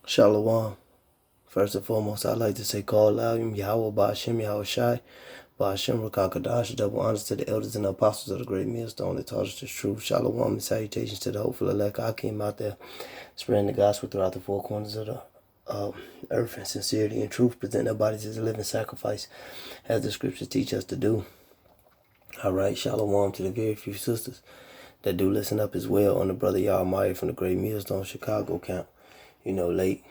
Shalom. First and foremost, I'd like to say call Layim Yahweh Ba'Shem Yahweh Shai Ba'Shem Rakakadash. Double honors to the elders and the apostles of the great millstone that taught us the truth. Shalom and salutations to the hopeful elect. I came out there spreading the gospel throughout the four corners of the earth in sincerity and truth, presenting their bodies as a living sacrifice, as the scriptures teach us to do. All right, shalom to the very few sisters that do listen up as well on the brother Youre from the great millstone Chicago camp. Late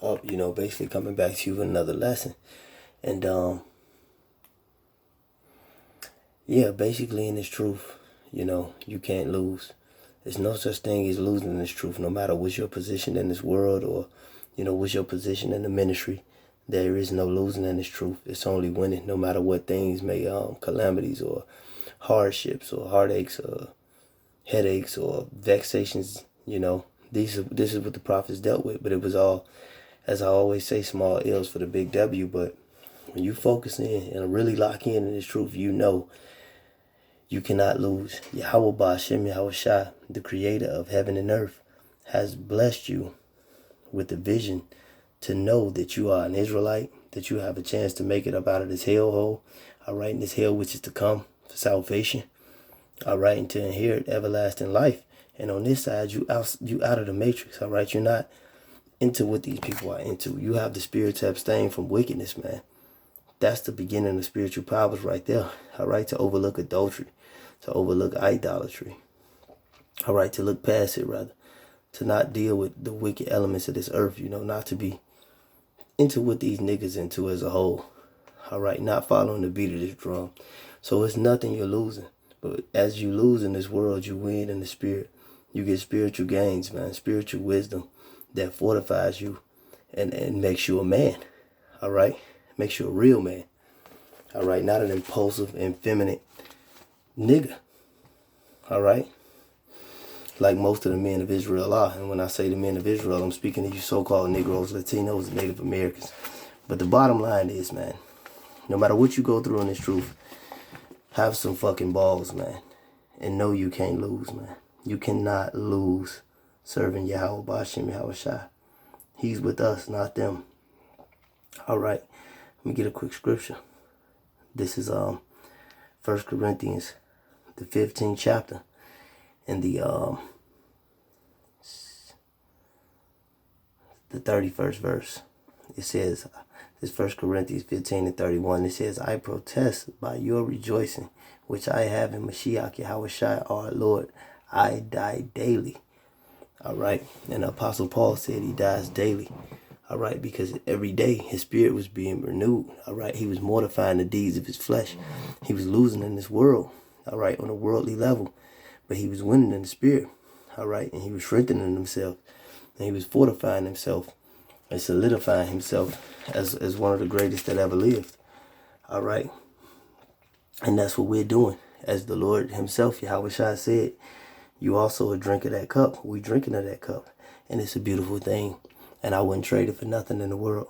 up, basically coming back to you with another lesson. And basically in this truth, you can't lose. There's no such thing as losing in this truth, no matter what's your position in this world or, what's your position in the ministry. There is no losing in this truth. It's only winning, no matter what things may, calamities or hardships or heartaches or headaches or vexations, this is what the prophets dealt with. But it was all, as I always say, small L's for the big W. But when you focus in and really lock in this truth, you cannot lose. Yahweh Ba'Shem Yahweh Shai, the creator of heaven and earth, has blessed you with the vision to know that you are an Israelite, that you have a chance to make it up out of this hellhole, all right, in this hell which is to come for salvation, all right, and to inherit everlasting life. And on this side, you out of the matrix, all right? You're not into what these people are into. You have the spirit to abstain from wickedness, man. That's the beginning of spiritual powers right there, all right? To overlook adultery, to overlook idolatry, all right? To look past it, rather. To not deal with the wicked elements of this earth, not to be into what these niggas into as a whole, all right? Not following the beat of this drum. So it's nothing you're losing. But as you lose in this world, you win in the spirit. You get spiritual gains, man, spiritual wisdom that fortifies you and makes you a man, all right? Makes you a real man, all right? Not an impulsive, effeminate nigga, all right? Like most of the men of Israel are. And when I say the men of Israel, I'm speaking to you so-called Negroes, Latinos, and Native Americans. But the bottom line is, man, no matter what you go through in this truth, have some fucking balls, man, and know you can't lose, man. You cannot lose serving Yahweh Ba'Shem Yahweh Shai. He's with us, not them. All right, let me get a quick scripture. This is 1 Corinthians, the 15th chapter, and the 31st verse. It says, this 1 Corinthians 15:31. It says, I protest by your rejoicing, which I have in Mashiach Yahweh Shai our Lord. I die daily. All right. And the Apostle Paul said he dies daily. All right. Because every day his spirit was being renewed. All right. He was mortifying the deeds of his flesh. He was losing in this world. All right. On a worldly level. But he was winning in the spirit. All right. And he was strengthening himself. And he was fortifying himself and solidifying himself as one of the greatest that ever lived. All right. And that's what we're doing. As the Lord himself, Yahweh Shai, said, you also a drink of that cup. We drinking of that cup. And it's a beautiful thing. And I wouldn't trade it for nothing in the world.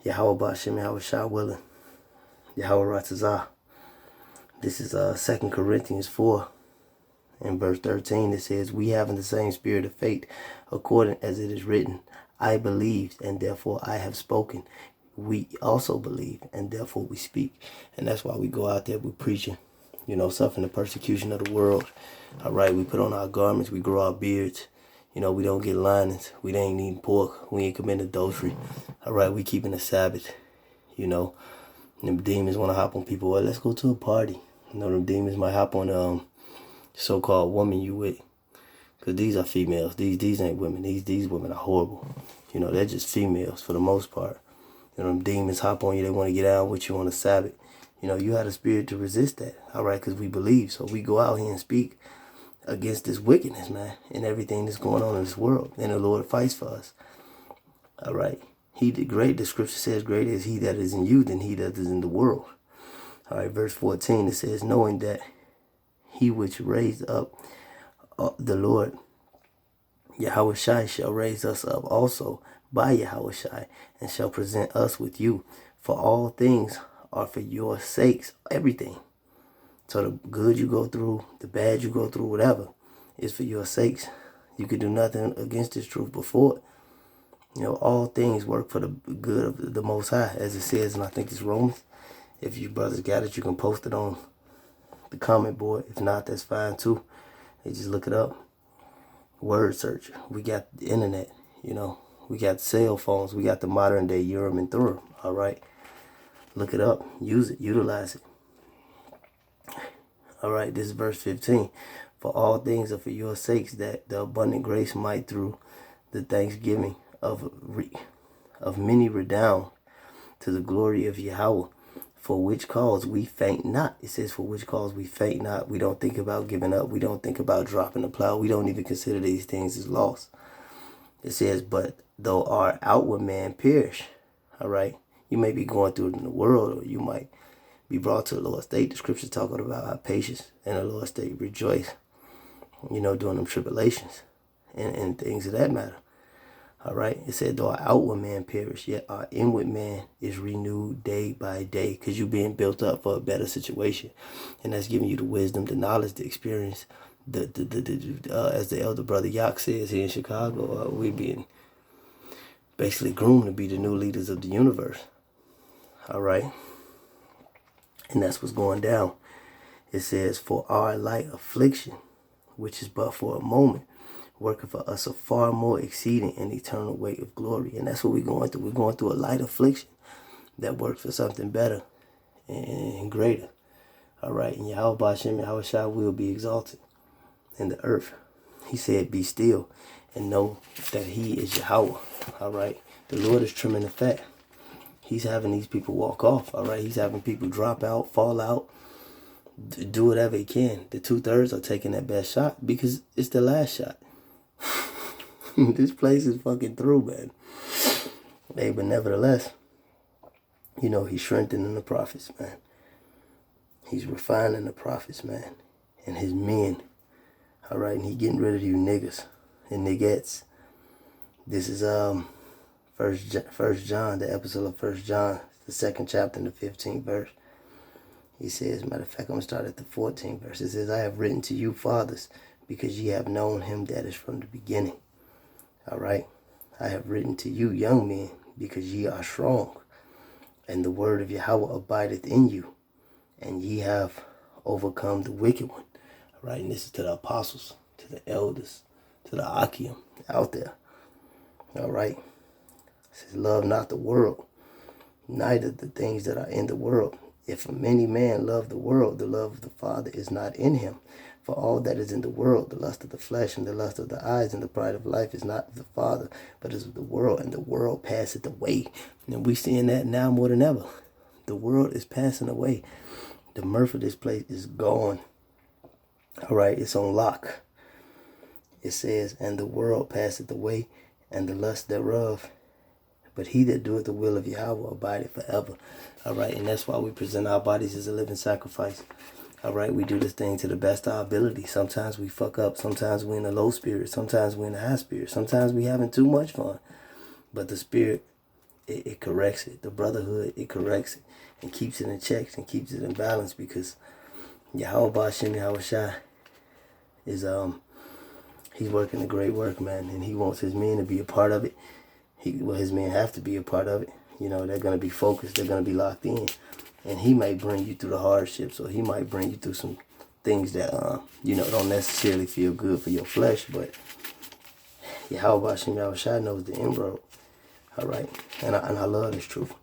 Yahweh Ba'Shem Yahweh Shai willing. Yahweh Ratzazah. This is 2 Corinthians 4. In verse 13, it says, we have in the same spirit of faith, according as it is written, I believed, and therefore I have spoken. We also believe, and therefore we speak. And that's why we go out there, we're preaching, suffering the persecution of the world. All right, we put on our garments, we grow our beards. We don't get linings. We ain't eating pork. We ain't committing adultery. All right, we keeping the Sabbath. And them demons want to hop on people. Well, let's go to a party. Them demons might hop on so-called woman you with. Because these are females. These ain't women. These women are horrible. They're just females for the most part. Them demons hop on you. They want to get out with you on the Sabbath. You had a spirit to resist that. All right, because we believe. So we go out here and speak against this wickedness, man, and everything that's going on in this world. And the Lord fights for us. All right. He did great. The scripture says, greater is he that is in you than he that is in the world. All right, verse 14, it says, knowing that he which raised up the Lord, Yahweh Shai, shall raise us up also by Yahweh Shai, and shall present us with you. For all things are for your sakes, everything. So the good you go through, the bad you go through, whatever, is for your sakes. You could do nothing against this truth before it. You know, all things work for the good of the Most High, as it says, and I think it's Romans. If you brothers got it, you can post it on the comment board. If not, that's fine too. You just look it up. Word search. We got the internet, you know. We got cell phones. We got the modern day Youre and Youre. All right. Look it up. Use it. Utilize it. All right. This is verse 15. For all things are for your sakes, that the abundant grace might through the thanksgiving of many redound to the glory of Yahweh. For which cause we faint not. It says, for which cause we faint not. We don't think about giving up. We don't think about dropping the plow. We don't even consider these things as lost. It says, but though our outward man perish. All right. You may be going through it in the world, or you might be brought to the Lord's state. The scripture's talking about our patience and the Lord's state rejoice, you know, during them tribulations and things of that matter. All right. It said, though our outward man perish, yet our inward man is renewed day by day, because you're being built up for a better situation. And that's giving you the wisdom, the knowledge, the experience. As the elder brother Yak says here in Chicago, we're being basically groomed to be the new leaders of the universe. All right. And that's what's going down. It says, for our light affliction, which is but for a moment, working for us a far more exceeding and eternal weight of glory. And that's what we're going through. We're going through a light affliction that works for something better and greater. All right. And Yahweh Bashem, Yahweh Shai will be exalted in the earth. He said, be still and know that he is Yahweh. All right. The Lord is trimming the fat. He's having these people walk off. All right. He's having people drop out, fall out, do whatever he can. The 2/3 are taking that best shot because it's the last shot. This place is fucking through, man. Hey, but nevertheless, you know, he's strengthening the prophets, man. He's refining the prophets, man. And his men. All right. And he getting rid of you niggas and niggettes. This is First John, the episode of First John, the 2nd chapter and the 15th verse. He says, matter of fact, I'm going to start at the 14th verse. It says, I have written to you, fathers, because ye have known him that is from the beginning. All right. I have written to you, young men, because ye are strong, and the word of Yahweh abideth in you, and ye have overcome the wicked one. All right. And this is to the apostles, to the elders, to the Akim out there. All right. It says, love not the world, neither the things that are in the world. If any man love the world, the love of the Father is not in him. For all that is in the world, the lust of the flesh and the lust of the eyes and the pride of life is not of the Father, but is of the world, and the world passeth away. And we're seeing that now more than ever. The world is passing away. The mirth of this place is gone. All right, it's on lock. It says, and the world passeth away, and the lust thereof. But he that doeth the will of Yahweh abideth forever. All right, and that's why we present our bodies as a living sacrifice. All right, we do this thing to the best of our ability. Sometimes we fuck up. Sometimes we're in a low spirit. Sometimes we're in a high spirit. Sometimes we having too much fun. But the spirit, it corrects it. The brotherhood, it corrects it and keeps it in check and keeps it in balance, because Yahweh Bashem, Yahweh Shai is, he's working a great work, man. And he wants his men to be a part of it. His men have to be a part of it. You know, they're going to be focused. They're going to be locked in. And he might bring you through the hardships, or he might bring you through some things that, you know, don't necessarily feel good for your flesh. But Yahweh Bashem Yahweh Shai knows the end road. All right. And I love this truth.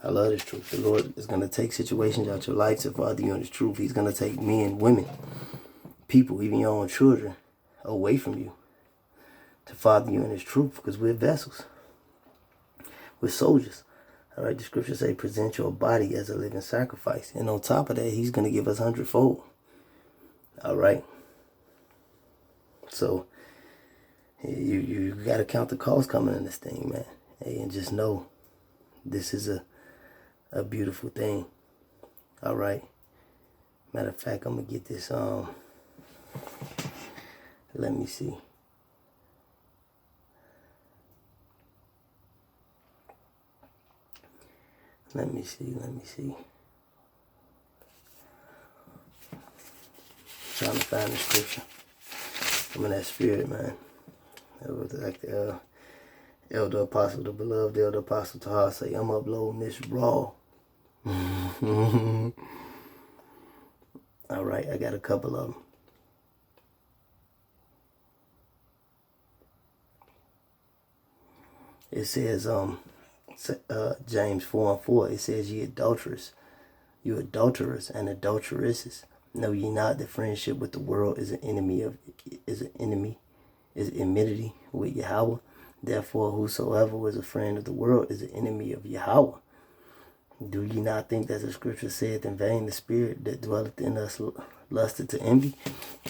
I love this truth. The Lord is going to take situations out your life to father you in this truth. He's going to take men, women, people, even your own children, away from you to father you in his truth, because we're vessels. We're soldiers. All right, the scriptures say, present your body as a living sacrifice. And on top of that, he's going to give us 100-fold. All right. So you got to count the cost coming in this thing, man. Hey, and just know this is a beautiful thing. All right. Matter of fact, I'm going to get this. Let me see. Let me see. Trying to find the scripture. I'm in that spirit, man. It was like Elder Apostle, the beloved Elder Apostle Tahar say, I'm uploading this raw. All right, I got a couple of them. It says, James 4:4, it says, ye adulterous, you adulterers and adulteresses, know ye not that friendship with the world is enmity with Yahweh? Therefore, whosoever is a friend of the world is an enemy of Yahweh. Do ye not think that the scripture saith in vain, the spirit that dwelleth in us lusted to envy?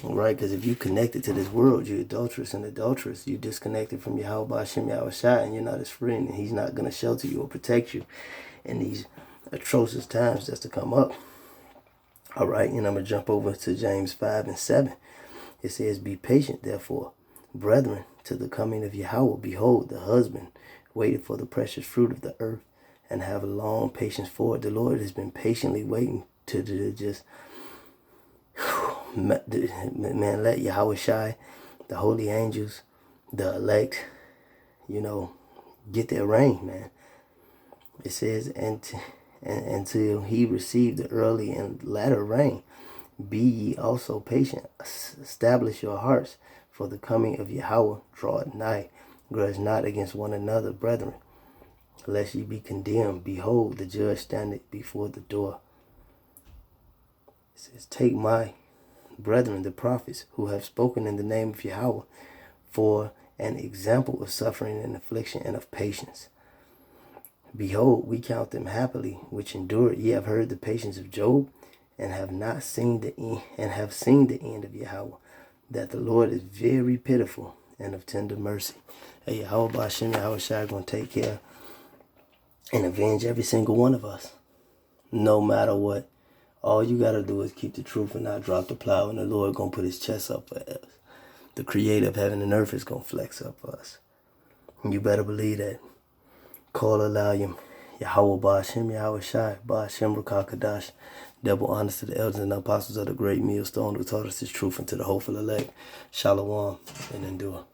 Right, because if you connected to this world, you're adulterous and adulterous. You disconnected from Yahweh Ba'Shem Yahweh Shai, and you're not his friend, and he's not going to shelter you or protect you in these atrocious times that's to come up. All right, and I'm going to jump over to James 5:7. It says, be patient, therefore, brethren, to the coming of Yahweh. Behold, the husband waited for the precious fruit of the earth, and have a long patience for it. The Lord has been patiently waiting to just, man, let Yahweh Shai, the holy angels, the elect, get their reign, man. It says, until he received the early and latter rain, be ye also patient. Establish your hearts, for the coming of Yahweh draweth nigh. Grudge not against one another, brethren, lest ye be condemned. Behold, the judge standeth before the door. It says, take my brethren, the prophets, who have spoken in the name of Yahweh, for an example of suffering and affliction and of patience. Behold, we count them happily which endure. Ye have heard the patience of Job, and have not seen the end, and have seen the end of Yahweh, that the Lord is very pitiful and of tender mercy. Hey, Yahweh Ba'Shem Yahweh Shai going to take care and avenge every single one of us, no matter what. All you got to do is keep the truth and not drop the plow, and the Lord going to put his chest up for us. The creator of heaven and earth is going to flex up for us. And you better believe that. Call Alayim, Yahweh Ba'Shem Yahweh Shai, Ba'Shem Rakakadash. Double honors to the elders and apostles of the great millstone who taught us his truth, and to the hopeful elect. Shalom and endure.